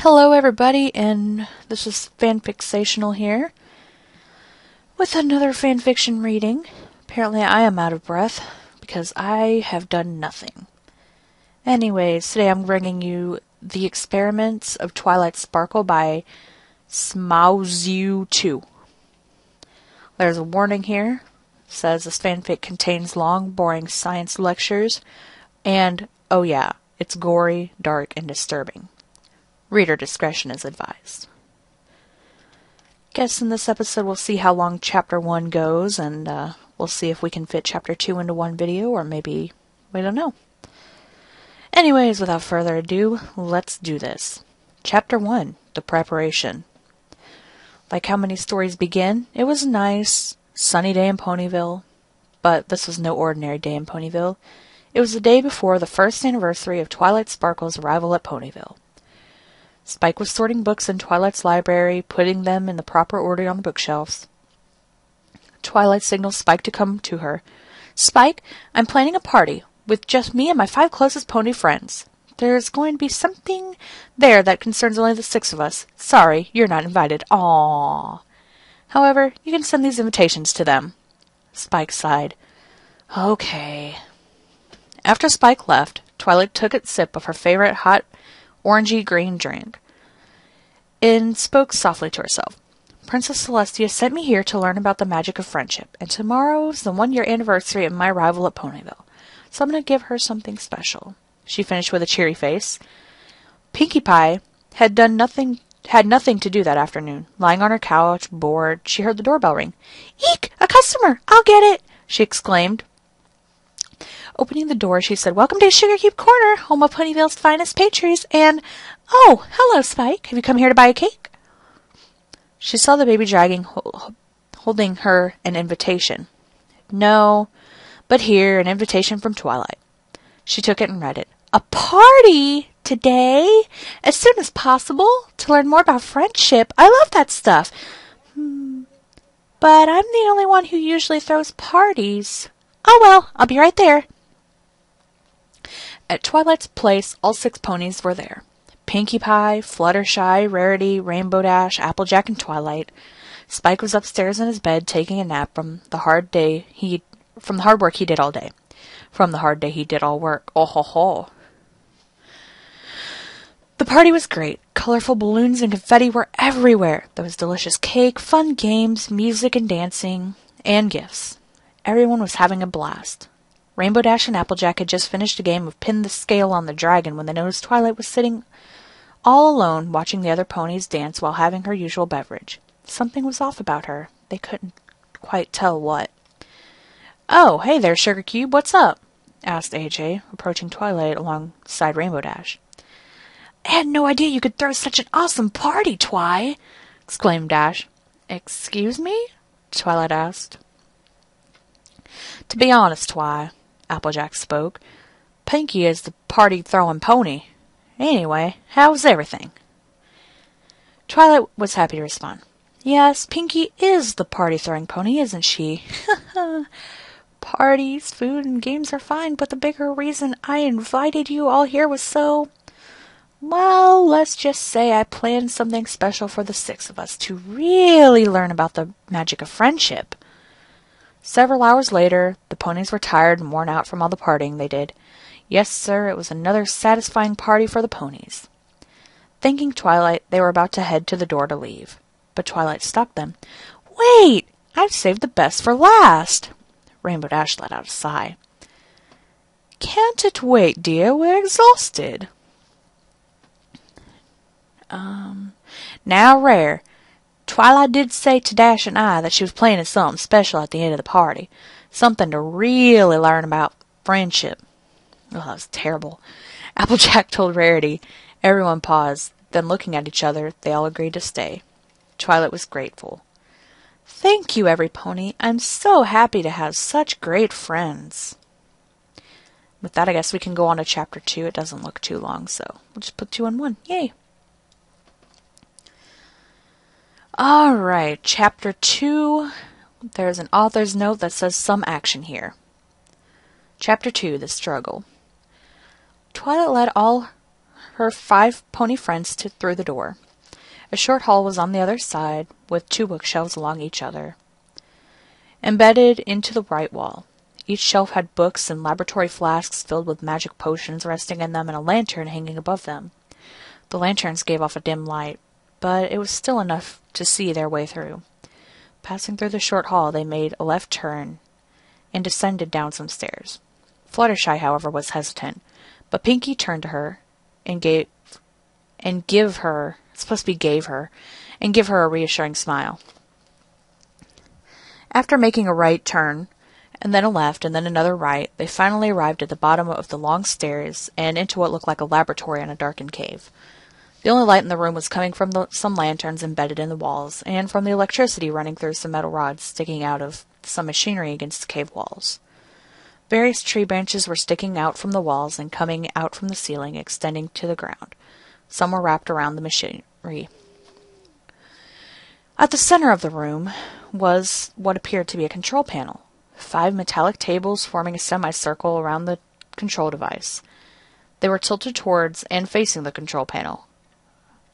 Hello everybody, and this is Fanficsational here with another fanfiction reading. Apparently I am out of breath because I have done nothing. Anyways, today I'm bringing you The Experiments of Twilight Sparkle by Smaoziu 2. There's a warning here. It says this fanfic contains long, boring science lectures and, oh yeah, it's gory, dark, and disturbing. Reader discretion is advised. Guess in this episode we'll see how long Chapter 1 goes, and we'll see if we can fit Chapter 2 into one video, or maybe, we don't know. Anyways, without further ado, let's do this. Chapter 1, The Preparation. Like how many stories begin, it was a nice, sunny day in Ponyville, but this was no ordinary day in Ponyville. It was the day before the first anniversary of Twilight Sparkle's arrival at Ponyville. Spike was sorting books in Twilight's library, putting them in the proper order on the bookshelves. Twilight signaled Spike to come to her. "Spike, I'm planning a party with just me and my 5 closest pony friends. There's going to be something there that concerns only the 6 of us. Sorry, you're not invited. Aww. However, you can send these invitations to them." Spike sighed. Okay. After Spike left, Twilight took a sip of her favorite hot orangey green drink and spoke softly to herself. "Princess Celestia sent me here to learn about the magic of friendship, and tomorrow's the 1-year anniversary of my arrival at Ponyville, so I'm going to give her something special." She finished with a cheery face. Pinkie Pie had nothing to do that afternoon. Lying on her couch, bored, she heard the doorbell ring. "Eek! A customer! I'll get it!" she exclaimed. Opening the door, she said, "Welcome to Sugar Cube Corner, home of Ponyville's finest pastries, and... Oh, hello, Spike. Have you come here to buy a cake?" She saw the baby dragging, holding her an invitation. No, but here, an invitation from Twilight. She took it and read it. "A party? Today? As soon as possible? To learn more about friendship? I love that stuff. But I'm the only one who usually throws parties. Oh well, I'll be right there." At Twilight's place, all 6 ponies were there. Pinkie Pie, Fluttershy, Rarity, Rainbow Dash, Applejack, and Twilight. Spike was upstairs in his bed taking a nap from the hard work he did all day. From the hard day he did all work. Oh ho ho. The party was great. Colorful balloons and confetti were everywhere. There was delicious cake, fun games, music and dancing, and gifts. Everyone was having a blast. Rainbow Dash and Applejack had just finished a game of Pin the Scale on the Dragon when they noticed Twilight was sitting all alone watching the other ponies dance while having her usual beverage. Something was off about her. They couldn't quite tell what. "Oh, hey there, Sugar Cube, what's up?" asked AJ, approaching Twilight alongside Rainbow Dash. "I had no idea you could throw such an awesome party, Twi!" exclaimed Dash. "Excuse me?" Twilight asked. "To be honest, Twi," Applejack spoke, "Pinkie is the party-throwing pony. Anyway, how's everything?" Twilight was happy to respond. "Yes, Pinkie is the party-throwing pony, isn't she? Parties, food, and games are fine, but the bigger reason I invited you all here was so... Well, let's just say I planned something special for the 6 of us to really learn about the magic of friendship." Several hours later, the ponies were tired and worn out from all the partying they did. Yes, sir, it was another satisfying party for the ponies. Thanking Twilight, they were about to head to the door to leave. But Twilight stopped them. "Wait! I've saved the best for last!" Rainbow Dash let out a sigh. "Can't it wait, dear? We're exhausted." Now, Rare, Twilight did say to Dash and I that she was planning something special at the end of the party. Something to really learn about friendship. Oh, that was terrible. Applejack told Rarity. Everyone paused. Then, looking at each other, they all agreed to stay. Twilight was grateful. "Thank you, every pony. I'm so happy to have such great friends." With that, I guess we can go on to Chapter 2. It doesn't look too long, so we'll just put 2 in 1. Yay! Alright, Chapter 2. There's an author's note that says some action here. Chapter 2, The Struggle. Twilight led all her 5 pony friends through the door. A short hall was on the other side, with 2 bookshelves along each other. Embedded into the right wall, each shelf had books and laboratory flasks filled with magic potions resting in them and a lantern hanging above them. The lanterns gave off a dim light, but it was still enough to see their way through. Passing through the short hall, they made a left turn and descended down some stairs. Fluttershy, however, was hesitant, but Pinkie turned to her and gave her a reassuring smile. After making a right turn, and then a left, and then another right, they finally arrived at the bottom of the long stairs and into what looked like a laboratory in a darkened cave. The only light in the room was coming from some lanterns embedded in the walls, and from the electricity running through some metal rods sticking out of some machinery against the cave walls. Various tree branches were sticking out from the walls and coming out from the ceiling, extending to the ground. Some were wrapped around the machinery. At the center of the room was what appeared to be a control panel. 5 metallic tables forming a semicircle around the control device. They were tilted towards and facing the control panel,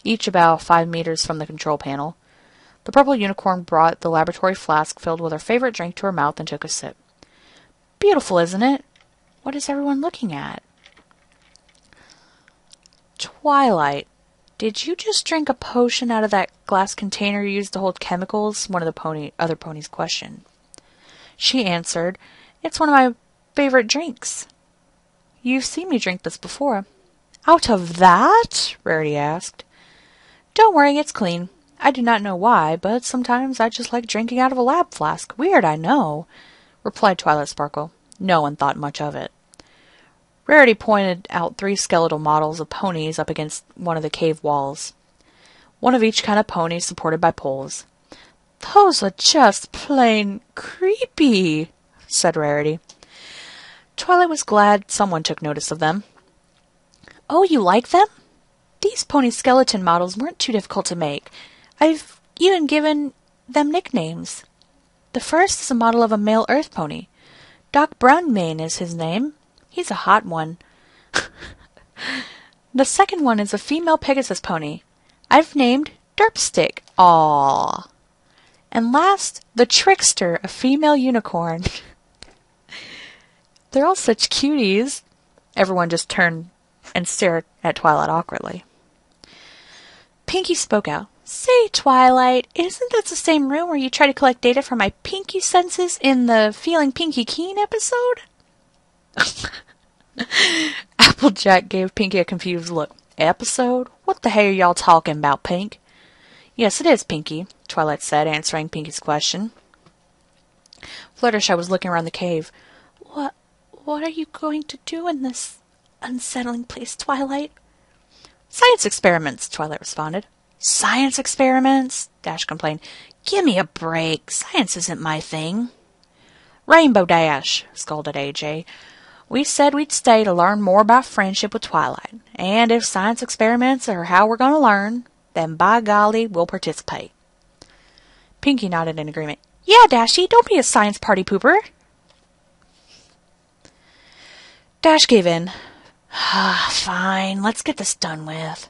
each about 5 meters from the control panel. The purple unicorn brought the laboratory flask filled with her favorite drink to her mouth and took a sip. Beautiful, isn't it? What is everyone looking at? Twilight, did you just drink a potion out of that glass container you used to hold chemicals? One of the other ponies questioned. She answered, "It's one of my favorite drinks. You've seen me drink this before." "Out of that?" Rarity asked. "Don't worry, it's clean. I do not know why, but sometimes I just like drinking out of a lab flask. Weird, I know," replied Twilight Sparkle. No one thought much of it. Rarity pointed out 3 skeletal models of ponies up against one of the cave walls. One of each kind of pony supported by poles. "Those are just plain creepy," said Rarity. Twilight was glad someone took notice of them. "Oh, you like them? These pony skeleton models weren't too difficult to make. I've even given them nicknames. The first is a model of a male earth pony. Doc Brownmane is his name. He's a hot one. The second one is a female Pegasus pony. I've named Derpstick. Aww. And last, the Trickster, a female unicorn." "They're all such cuties." Everyone just turned and stared at Twilight awkwardly. Pinkie spoke out. "Say, Twilight, isn't this the same room where you try to collect data from my pinky senses in the Feeling Pinky Keen episode?" Applejack gave Pinkie a confused look. "Episode? What the hell are y'all talking about, Pink?" "Yes, it is, Pinkie," Twilight said, answering Pinkie's question. Fluttershy was looking around the cave. What are you going to do in this unsettling place, Twilight?" "Science experiments," Twilight responded. "Science experiments?" Dash complained. "Give me a break. Science isn't my thing." "Rainbow Dash," scolded AJ. "We said we'd stay to learn more about friendship with Twilight. And if science experiments are how we're going to learn, then by golly, we'll participate." Pinkie nodded in agreement. "Yeah, Dashy, don't be a science party pooper." Dash gave in. "Fine, let's get this done with."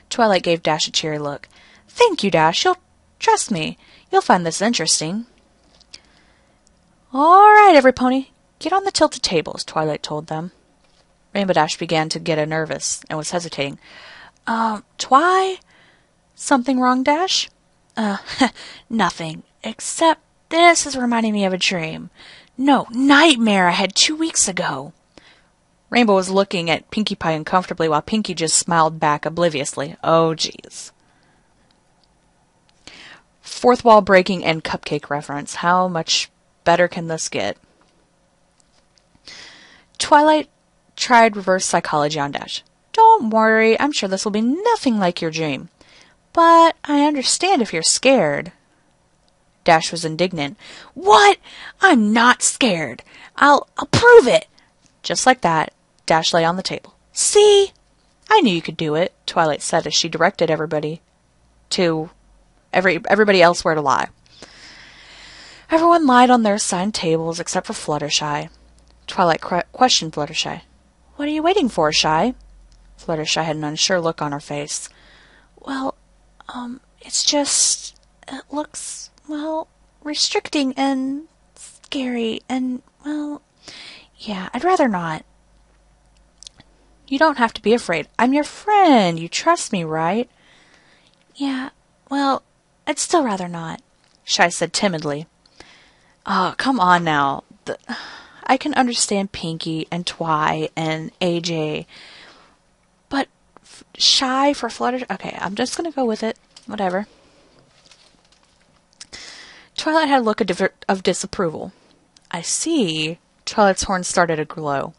Twilight gave Dash a cheery look. "Thank you, Dash. Trust me. You'll find this interesting." "All right, every pony. Get on the tilted tables," Twilight told them. Rainbow Dash began to get nervous and was hesitating. Twi? Something wrong, Dash?" Nothing. Except this is reminding me of a dream. No, nightmare I had 2 weeks ago." Rainbow was looking at Pinkie Pie uncomfortably while Pinkie just smiled back obliviously. Oh, jeez. Fourth wall breaking and cupcake reference. How much better can this get? Twilight tried reverse psychology on Dash. "Don't worry, I'm sure this will be nothing like your dream. But I understand if you're scared." Dash was indignant. "What? I'm not scared. I'll prove it." Just like that, Dash lay on the table. "See? I knew you could do it," Twilight said as she directed everybody else where to lie. Everyone lied on their assigned tables except for Fluttershy. Twilight questioned Fluttershy. "What are you waiting for, Shy?" Fluttershy had an unsure look on her face. Well, it's just... It looks, well, restricting and scary and, well, yeah, I'd rather not. You don't have to be afraid. I'm your friend. You trust me, right? Yeah, well, I'd still rather not, Shy said timidly. Oh, come on now. I can understand Pinky and Twi and AJ, but Shy for Fluttershy... Okay, I'm just going to go with it. Whatever. Twilight had a look of disapproval. I see. Twilight's horn started to glow.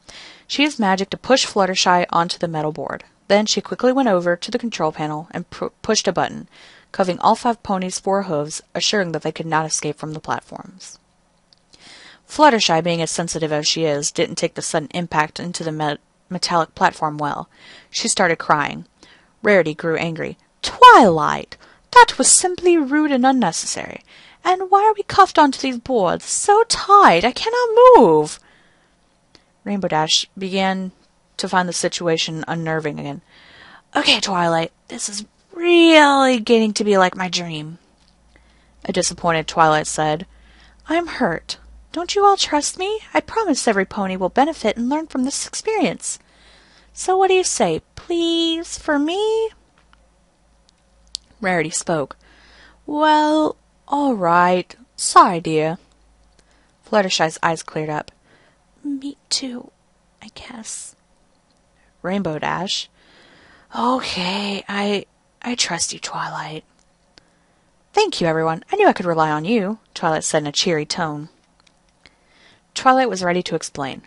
She used magic to push Fluttershy onto the metal board. Then she quickly went over to the control panel and pushed a button, covering all 5 ponies' 4 hooves, assuring that they could not escape from the platforms. Fluttershy, being as sensitive as she is, didn't take the sudden impact into the metallic platform well. She started crying. Rarity grew angry. Twilight! That was simply rude and unnecessary. And why are we cuffed onto these boards? So tight, I cannot move! Rainbow Dash began to find the situation unnerving again. Okay, Twilight, this is really getting to be like my dream. A disappointed Twilight said, I'm hurt. Don't you all trust me? I promise every pony will benefit and learn from this experience. So what do you say? Please, for me? Rarity spoke. Well, all right. Sorry, dear. Fluttershy's eyes cleared up. Me too, I guess. Rainbow Dash. Okay, I trust you, Twilight. Thank you, everyone. I knew I could rely on you, Twilight said in a cheery tone. Twilight was ready to explain.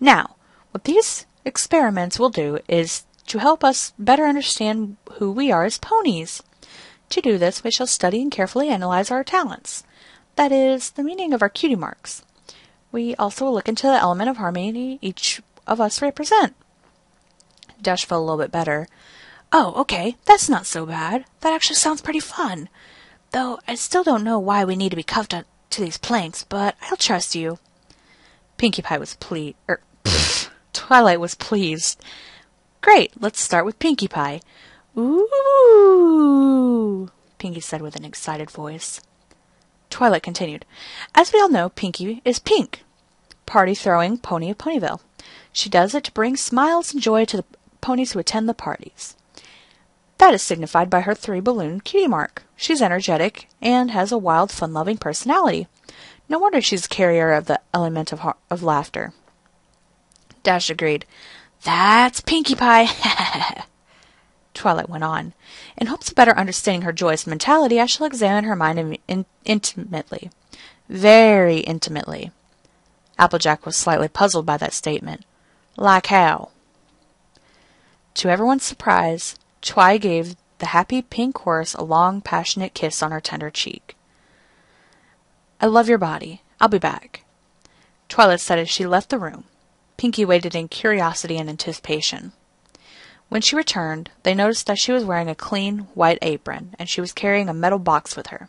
Now, what these experiments will do is to help us better understand who we are as ponies. To do this, we shall study and carefully analyze our talents. That is, the meaning of our cutie marks. We also will look into the element of harmony each of us represent. Dash felt a little bit better. Oh, okay, that's not so bad. That actually sounds pretty fun. Though I still don't know why we need to be cuffed to these planks, but I'll trust you. Pinkie Pie was Twilight was pleased. Great, let's start with Pinkie Pie. Ooh, Pinkie said with an excited voice. Twilight continued. As we all know, Pinkie is pink. Party-throwing pony of Ponyville. She does it to bring smiles and joy to the ponies who attend the parties. That is signified by her 3-balloon cutie mark. She's energetic and has a wild, fun-loving personality. No wonder she's a carrier of the element of laughter. Dash agreed. That's Pinkie Pie. Twilight went on. In hopes of better understanding her joyous mentality, I shall examine her mind intimately. Very intimately. Applejack was slightly puzzled by that statement. Like how? To everyone's surprise, Twi gave the happy pink horse a long, passionate kiss on her tender cheek. I love your body. I'll be back. Twilight said as she left the room. Pinkie waited in curiosity and anticipation. When she returned, they noticed that she was wearing a clean, white apron, and she was carrying a metal box with her.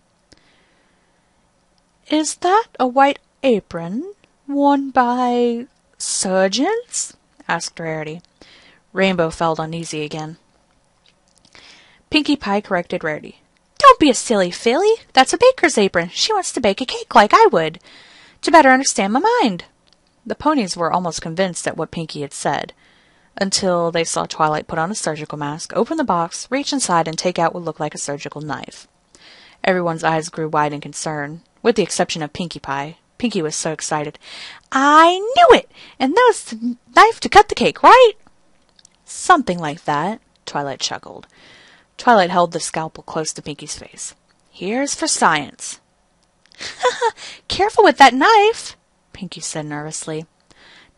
Is that a white apron worn by surgeons? Asked Rarity. Rainbow felt uneasy again. Pinkie Pie corrected Rarity. Don't be a silly filly. That's a baker's apron. She wants to bake a cake like I would, to better understand my mind. The ponies were almost convinced at what Pinkie had said, until they saw Twilight put on a surgical mask, open the box, reach inside, and take out what looked like a surgical knife. Everyone's eyes grew wide in concern, with the exception of Pinkie Pie. Pinkie was so excited. I knew it! And that was the knife to cut the cake, right? Something like that, Twilight chuckled. Twilight held the scalpel close to Pinkie's face. Here's for science. Careful with that knife, Pinkie said nervously.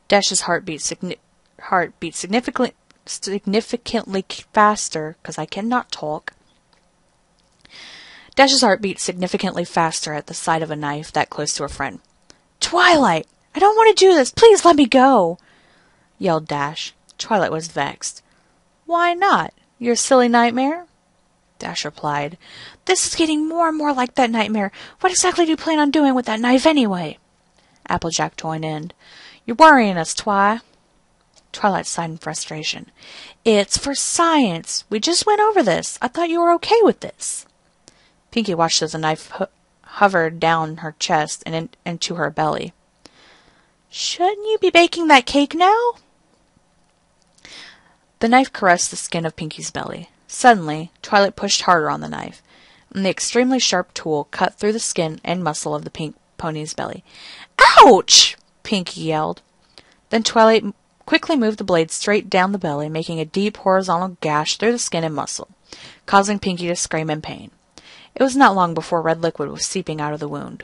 Dash's heart beat significantly faster, because I cannot talk. Dash's heart beat significantly faster at the sight of a knife that close to her friend. Twilight! I don't want to do this! Please let me go! Yelled Dash. Twilight was vexed. Why not? You're a silly nightmare? Dash replied. This is getting more and more like that nightmare. What exactly do you plan on doing with that knife anyway? Applejack joined in. You're worrying us, Twi. Twilight sighed in frustration. It's for science. We just went over this. I thought you were okay with this. Pinkie watched as the knife hovered down her chest and into her belly. Shouldn't you be baking that cake now? The knife caressed the skin of Pinkie's belly. Suddenly, Twilight pushed harder on the knife, and the extremely sharp tool cut through the skin and muscle of the pink pony's belly. Ouch! Pinkie yelled. Then Twilight quickly moved the blade straight down the belly, making a deep horizontal gash through the skin and muscle, causing Pinkie to scream in pain. It was not long before red liquid was seeping out of the wound.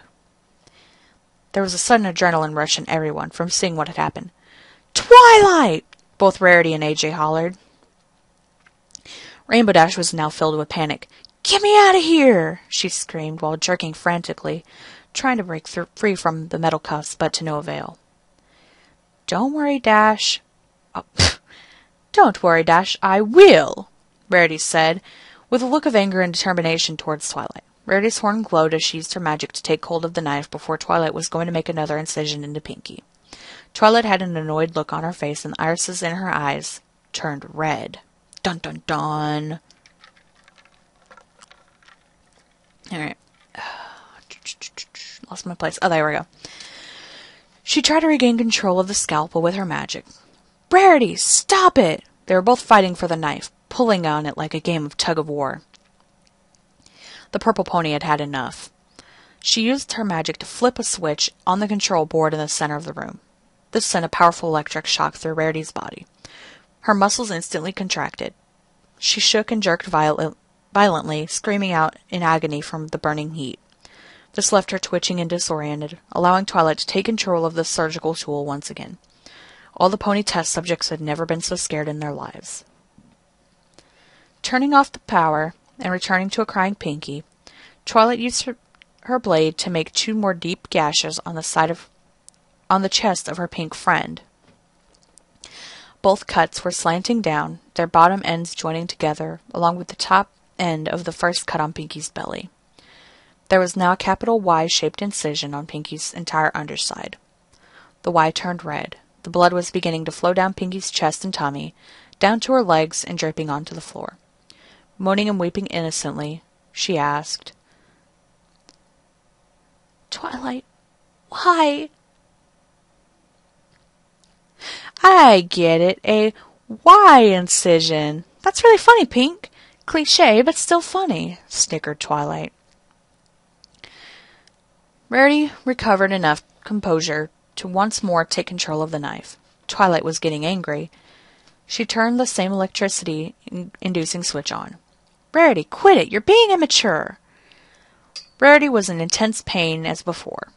There was a sudden adrenaline rush in everyone from seeing what had happened. Twilight! Both Rarity and AJ hollered. Rainbow Dash was now filled with panic. Get me out of here! She screamed while jerking frantically, trying to break free from the metal cuffs, but to no avail. Don't worry, Dash. Oh, don't worry, Dash. I will, Rarity said, with a look of anger and determination towards Twilight. Rarity's horn glowed as she used her magic to take hold of the knife before Twilight was going to make another incision into Pinkie. Twilight had an annoyed look on her face, and the irises in her eyes turned red. Dun dun dun. Alright. Lost my place. Oh, there we go. She tried to regain control of the scalpel with her magic. Rarity, stop it! They were both fighting for the knife, pulling on it like a game of tug-of-war. The purple pony had had enough. She used her magic to flip a switch on the control board in the center of the room. This sent a powerful electric shock through Rarity's body. Her muscles instantly contracted. She shook and jerked violently, screaming out in agony from the burning heat. This left her twitching and disoriented, allowing Twilight to take control of the surgical tool once again. All the pony test subjects had never been so scared in their lives. Turning off the power and returning to a crying Pinkie, Twilight used her blade to make 2 more deep gashes on the chest of her pink friend. Both cuts were slanting down, their bottom ends joining together, along with the top end of the first cut on Pinkie's belly. There was now a capital Y-shaped incision on Pinkie's entire underside. The Y turned red. The blood was beginning to flow down Pinkie's chest and tummy, down to her legs and dripping onto the floor. Moaning and weeping innocently, she asked, Twilight, why? I get it, a Y incision. That's really funny, Pink. Cliché, but still funny, snickered Twilight. Rarity recovered enough composure to once more take control of the knife. Twilight was getting angry. She turned the same electricity-inducing switch on. Rarity, quit it! You're being immature! Rarity was in intense pain as before.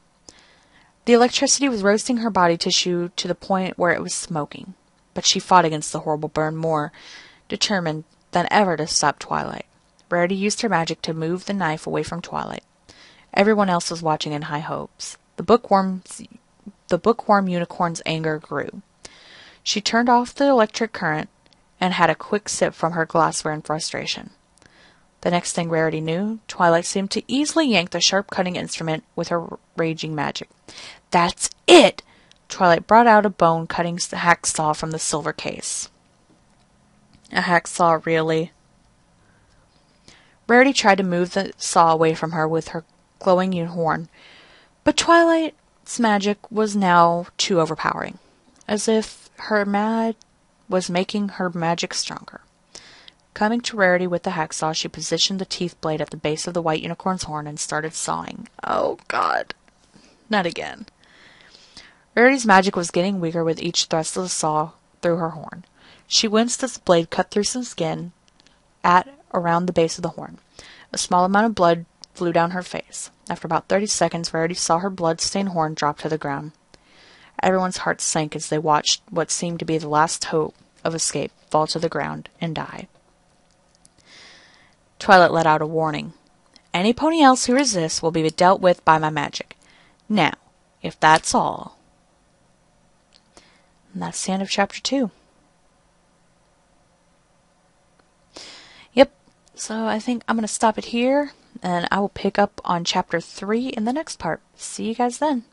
The electricity was roasting her body tissue to the point where it was smoking, but she fought against the horrible burn more determined than ever to stop Twilight. Rarity used her magic to move the knife away from Twilight. Everyone else was watching in high hopes. The bookworm unicorn's anger grew. She turned off the electric current and had a quick sip from her glassware in frustration. The next thing Rarity knew, Twilight seemed to easily yank the sharp cutting instrument with her raging magic. That's it! Twilight brought out a bone-cutting hacksaw from the silver case. A hacksaw, really? Rarity tried to move the saw away from her with her glowing horn, but Twilight's magic was now too overpowering, as if her was making her magic stronger. Coming to Rarity with the hacksaw, she positioned the teeth blade at the base of the white unicorn's horn and started sawing. Oh, God. Not again. Rarity's magic was getting weaker with each thrust of the saw through her horn. She winced as the blade cut through some skin around the base of the horn. A small amount of blood flew down her face. After about 30 seconds, Rarity saw her blood-stained horn drop to the ground. Everyone's hearts sank as they watched what seemed to be the last hope of escape fall to the ground and die. Twilight let out a warning. Any pony else who resists will be dealt with by my magic. Now, if that's all. And that's the end of Chapter 2. Yep, so I think I'm going to stop it here, and I will pick up on Chapter 3 in the next part. See you guys then.